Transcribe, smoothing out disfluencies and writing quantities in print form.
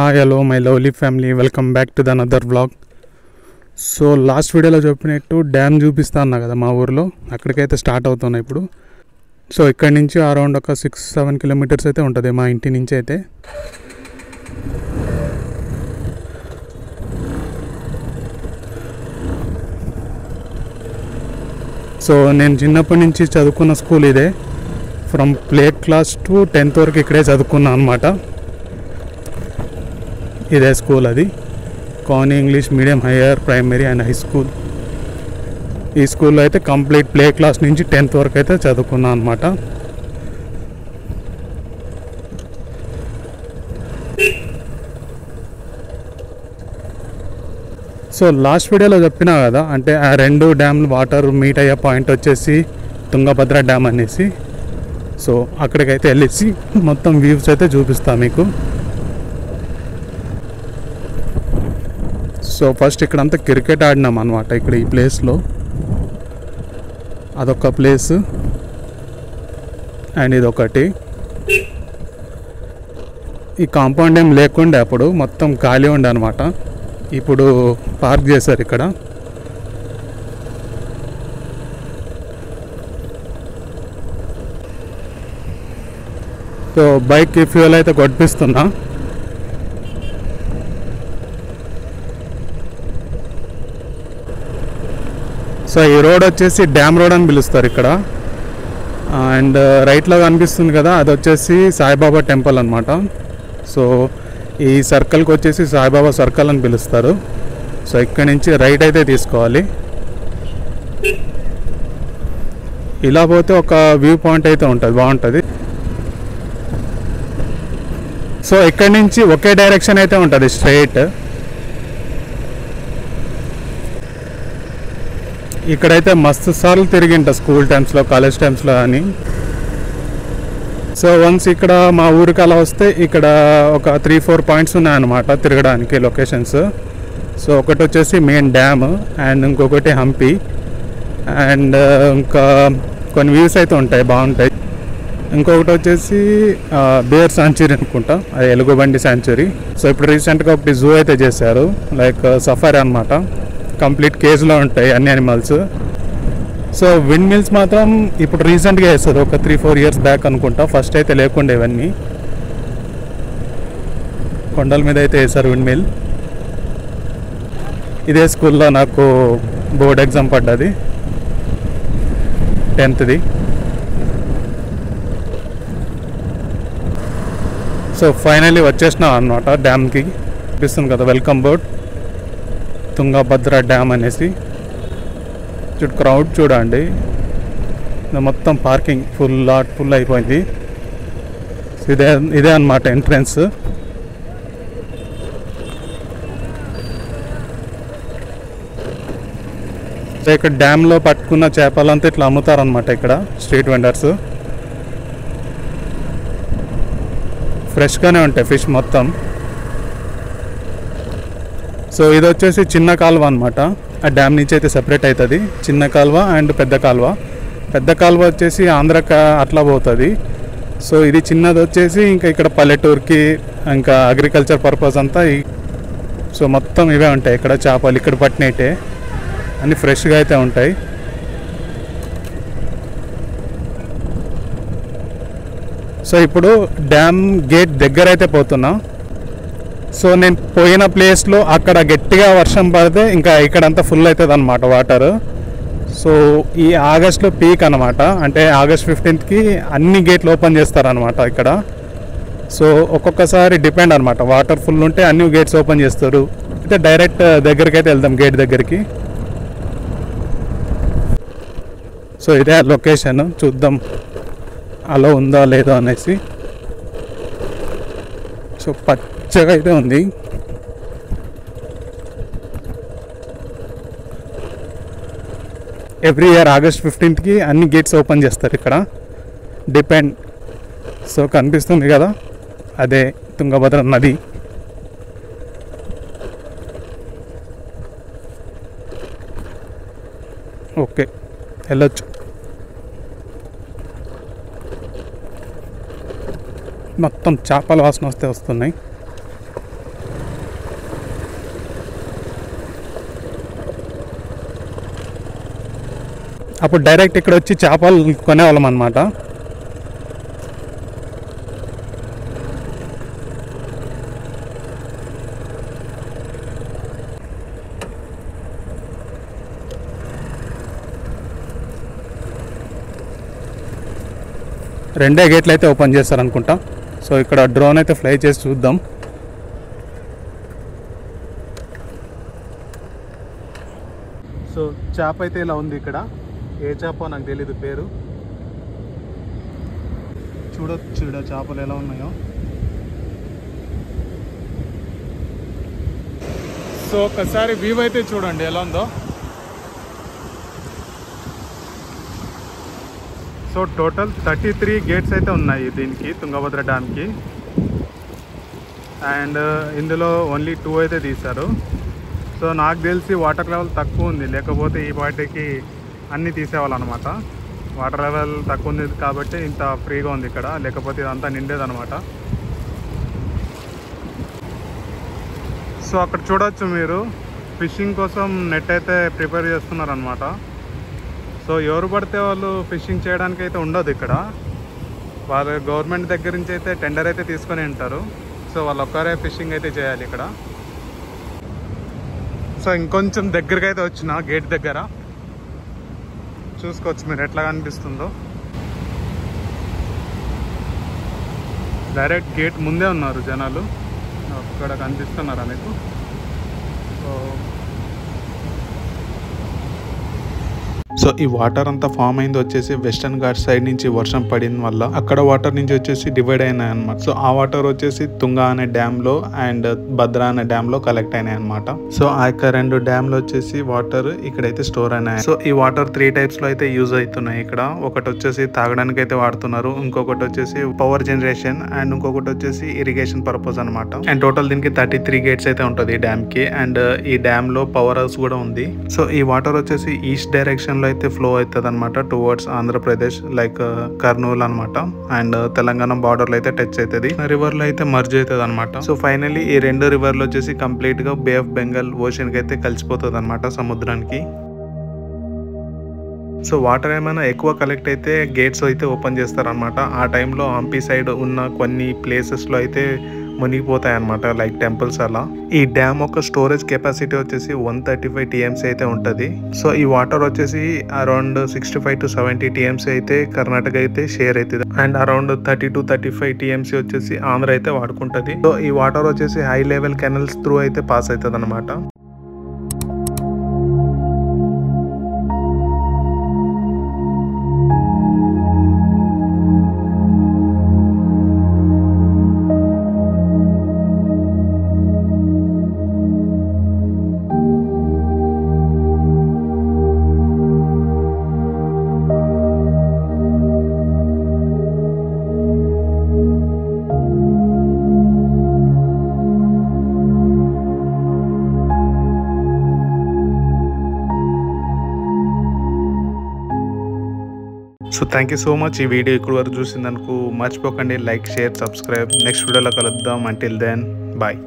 Hi hello my lovely family, welcome back to the another vlog. So last వీడియోలో చెప్పినట్టు dam చూపిస్తా అన్నా కదా మా ఊర్లో, అక్కడికైతే స్టార్ట్ అవుతున్నాయి ఇప్పుడు. సో ఇక్కడి నుంచి అరౌండ్ ఒక 6-7 కిలోమీటర్స్ అయితే ఉంటుంది మా ఇంటి నుంచి అయితే. సో నేను చిన్నప్పటి నుంచి చదువుకున్న స్కూల్ ఇదే. From play class to 10th వరకు ఇక్కడే చదువుకున్నాను అనమాట. ఇదే స్కూల్, అది కాని English medium higher primary and high school. ఈ స్కూల్లో అయితే కంప్లీట్ ప్లే క్లాస్ నుంచి 10th వరకు అయితే చదువుకున్నాను అనమాట. సో లాస్ట్ వీడియోలో చెప్పినా కదా, అంటే ఆ రెండు డ్యామ్లు వాటర్ మీట్ అయ్యే పాయింట్ వచ్చేసి తుంగభద్ర డ్యామ్ అనేసి. సో అక్కడికైతే వెళ్ళేసి మొత్తం వ్యూస్ అయితే చూపిస్తాను మీకు. సో ఫస్ట్ ఇక్కడంతా క్రికెట్ ఆడినాం అనమాట. ఇక్కడ ఈ ప్లేస్లో అదొక ప్లేస్ అండ్ ఇదొకటి. ఈ కాంపౌండ్ ఏం లేకుండే, అప్పుడు మొత్తం ఖాళీ ఉండే అనమాట. ఇప్పుడు పార్క్ చేశారు ఇక్కడ. సో బైక్ ఫ్యూయల్ అయితే కొట్టిస్తున్నా. సో ఈ రోడ్ వచ్చేసి డ్యామ్ రోడ్ అని పిలుస్తారు ఇక్కడ. అండ్ రైట్లో కనిపిస్తుంది కదా, అది వచ్చేసి సాయిబాబా టెంపుల్ అనమాట. సో ఈ సర్కిల్కి వచ్చేసి సాయిబాబా సర్కిల్ అని పిలుస్తారు. సో ఇక్కడి నుంచి రైట్ అయితే తీసుకోవాలి. ఇలా పోతే ఒక వ్యూ పాయింట్ అయితే ఉంటుంది, బాగుంటుంది. సో ఇక్కడి నుంచి ఒకే డైరెక్షన్ అయితే ఉంటుంది, స్ట్రైట్. ఇక్కడైతే మస్తు సార్లు తిరిగింట స్కూల్ టైమ్స్లో, కాలేజ్ టైమ్స్లో అని. సో వన్స్ ఇక్కడ మా ఊరికి అలా వస్తే ఇక్కడ ఒక 3-4 పాయింట్స్ ఉన్నాయన్నమాట తిరగడానికి లొకేషన్స్. సో ఒకటి వచ్చేసి మెయిన్ డ్యామ్ అండ్ ఇంకొకటి హంపి అండ్ ఇంకా కొన్ని వ్యూస్ అయితే ఉంటాయి, బాగుంటాయి. ఇంకొకటి వచ్చేసి బేర్ శాంచురీ అనుకుంటా, అది ఎలుగుబంటి శాంచురీ. సో ఇప్పుడు రీసెంట్గా ఒకటి జూ అయితే చేశారు, లైక్ సఫారీ అనమాట. కంప్లీట్ కేజ్లో ఉంటాయి అన్ని యానిమల్స్. సో విండ్ మిల్స్ మాత్రం ఇప్పుడు రీసెంట్గా వేస్తారు, ఒక 3-4 ఇయర్స్ బ్యాక్ అనుకుంటా. ఫస్ట్ అయితే లేకుండే ఇవన్నీ. కొండల మీద అయితే వేశారు విండ్ మిల్. ఇదే స్కూల్లో నాకు బోర్డ్ ఎగ్జామ్ పడ్డది, 10th. సో ఫైనల్లీ వచ్చేసినాం అన్నమాట డ్యామ్కి. చూపిస్తుంది కదా వెల్కమ్ బోర్డ్, తుంగభద్ర డ్యామ్ అనేసి. క్రౌడ్ చూడండి, మొత్తం పార్కింగ్ ఫుల్ అయిపోయింది. ఇదే అన్నమాట ఎంట్రన్స్. సో ఇక్కడ డ్యామ్లో పట్టుకున్న చేపలంతా ఇట్లా అమ్ముతారనమాట ఇక్కడ స్ట్రీట్ వెండర్స్. ఫ్రెష్గానే ఉంటాయి ఫిష్ మొత్తం. సో ఇది వచ్చేసి చిన్న కాలువ అనమాట, ఆ డ్యామ్ నుంచి అయితే సెపరేట్ అవుతుంది. చిన్న కాలువ అండ్ పెద్ద కాలువ. పెద్ద కాలువ వచ్చేసి ఆంధ్రాకి అట్లా పోతుంది. సో ఇది చిన్నది వచ్చేసి ఇంకా ఇక్కడ పల్లెటూరుకి, ఇంకా అగ్రికల్చర్ పర్పస్ అంతా. సో మొత్తం ఇవే ఉంటాయి ఇక్కడ చేపలు, ఇక్కడ పట్టినట్టే అన్నీ ఫ్రెష్గా అయితే ఉంటాయి. సో ఇప్పుడు డ్యామ్ గేట్ దగ్గర అయితే పోతున్నా. సో నేను పోయిన ప్లేస్లో అక్కడ గట్టిగా వర్షం పడితే ఇంకా ఇక్కడంతా ఫుల్ అవుతుంది అనమాట వాటర్. సో ఈ ఆగస్ట్లో పీక్ అనమాట, అంటే August 15th అన్ని గేట్లు ఓపెన్ చేస్తారనమాట ఇక్కడ. సో ఒక్కొక్కసారి డిపెండ్ అనమాట, వాటర్ ఫుల్ ఉంటే అన్ని గేట్స్ ఓపెన్ చేస్తారు. అయితే డైరెక్ట్ దగ్గరికి అయితే వెళ్దాం, గేట్ దగ్గరికి. సో ఇదే లొకేషన్, చూద్దాం అలా ఉందా లేదో అనేసి. సో పచ్చగా అయితే ఉంది. ఎవ్రీ ఇయర్ August 15th అన్ని గేట్స్ ఓపెన్ చేస్తారు ఇక్కడ, డిపెండ్. సో కనిపిస్తుంది కదా, అదే తుంగభద్ర నది. ఓకే, వెళ్ళొచ్చు. మొత్తం చేపల వాసన వస్తున్నాయి. అప్పుడు డైరెక్ట్ ఇక్కడ వచ్చి చేపలు కొనేవాళ్ళం అనమాట. రెండే గేట్లు అయితే ఓపెన్ చేస్తారనుకుంటా. సో ఇక్కడ డ్రోన్ అయితే ఫ్లై చేసి చూద్దాం. సో చేప అయితే ఇలా ఉంది. ఇక్కడ ఏ చేప నాకు తెలీదు పేరు. చూడొచ్చు ఇక్కడ చేపలు ఎలా ఉన్నాయో. సో ఒకసారి వ్యూ అయితే చూడండి ఎలా ఉందో. సో టోటల్ 33 గేట్స్ అయితే ఉన్నాయి దీనికి, తుంగభద్ర డ్యామ్కి. అండ్ ఇందులో ఓన్లీ 2 అయితే తీశారు. సో నాకు తెలిసి వాటర్ లెవెల్ తక్కువ ఉంది, లేకపోతే ఈ పాటికి అన్నీ తీసేవాళ్ళు అనమాట. వాటర్ లెవెల్ తక్కువ ఉంది కాబట్టి ఇంత ఫ్రీగా ఉంది ఇక్కడ, లేకపోతే ఇదంతా నిండేదనమాట. సో అక్కడ చూడొచ్చు మీరు, ఫిషింగ్ కోసం నెట్ అయితే ప్రిపేర్ చేస్తున్నారనమాట. సో ఎవరు పడితే వాళ్ళు ఫిషింగ్ చేయడానికి అయితే ఉండదు ఇక్కడ. వాళ్ళు గవర్నమెంట్ దగ్గర నుంచి అయితే టెండర్ అయితే తీసుకొని ఉంటారు. సో వాళ్ళు ఒక్కరే ఫిషింగ్ అయితే చేయాలి ఇక్కడ. సో ఇంకొంచెం దగ్గరగా అయితే వచ్చిన గేట్ దగ్గర చూసుకోవచ్చు మీరు ఎట్లా కనిపిస్తుందో. డైరెక్ట్ గేట్ ముందే ఉన్నారు జనాలు, అక్కడ కనిపిస్తున్నారా మీకు? సో ఈ వాటర్ అంతా ఫామ్ అయింది వచ్చేసి వెస్టర్న్ ఘాట్ సైడ్ నుంచి వర్షం పడిన వల్ల అక్కడ వాటర్ నుంచి వచ్చేసి డివైడ్ అయినాయి అనమాట. సో ఆ వాటర్ వచ్చేసి తుంగా అనే డ్యామ్ లో అండ్ భద్రా అనే డ్యామ్ లో కలెక్ట్ అయినాయి అనమాట. సో ఆ యొక్క 2 డ్యామ్ లో వచ్చేసి వాటర్ ఇక్కడైతే స్టోర్ అయినాయి. సో ఈ వాటర్ 3 టైప్స్ లో అయితే యూజ్ అవుతున్నాయి ఇక్కడ. ఒకటి వచ్చేసి తాగడానికి అయితే వాడుతున్నారు, ఇంకొకటి వచ్చేసి పవర్ జనరేషన్, అండ్ ఇంకొకటి వచ్చేసి ఇరిగేషన్ పర్పస్ అనమాట. అండ్ టోటల్ దీనికి 33 గేట్స్ అయితే ఉంటుంది ఈ డ్యామ్ కి. అండ్ ఈ డ్యామ్ లో పవర్ హౌస్ కూడా ఉంది. సో ఈ వాటర్ వచ్చేసి ఈస్ట్ డైరెక్షన్ లో అయితే ఫ్లో అవుతుంది అనమాట టువర్డ్స్ ఆంధ్రప్రదేశ్, లైక్ కర్నూలు అనమాట. అండ్ తెలంగాణ బార్డర్ లో అయితే టచ్ అవుతుంది, రివర్ లో అయితే మర్జ్ అవుతుంది అనమాట. సో ఫైనలీ ఈ 2 రివర్లు వచ్చేసి కంప్లీట్ గా బే ఆఫ్ బెంగాల్ ఓషన్ కి అయితే కలిసిపోతుంది అనమాట, సముద్రానికి. సో వాటర్ ఏమైనా ఎక్కువ కలెక్ట్ అయితే గేట్స్ అయితే ఓపెన్ చేస్తారనమాట. ఆ టైంలో హంపి సైడ్ ఉన్న కొన్ని ప్లేసెస్ లో అయితే మునిగిపోతాయి అనమాట, లైక్ టెంపుల్స్ అలా. ఈ డ్యామ్ యొక్క స్టోరేజ్ కెపాసిటీ వచ్చేసి 135 TMC అయితే ఉంటుంది. సో ఈ వాటర్ వచ్చేసి అరౌండ్ 65 to 70 TMC అయితే కర్ణాటక అయితే షేర్ అవుతుంది, అండ్ అరౌండ్ 30 to 35 TMC వచ్చేసి ఆంధ్ర అయితే వాడుకుంటుంది. సో ఈ వాటర్ వచ్చేసి హై లెవెల్ కెనల్స్ త్రూ అయితే పాస్ అవుతుంది అనమాట. So thank you so much. ఈ వీడియో ఇక్కడ వరకు చూసినందుకు మర్చిపోకండి లైక్, షేర్, సబ్స్క్రైబ్. నెక్స్ట్ వీడియోలో కలుద్దాం. Until then bye.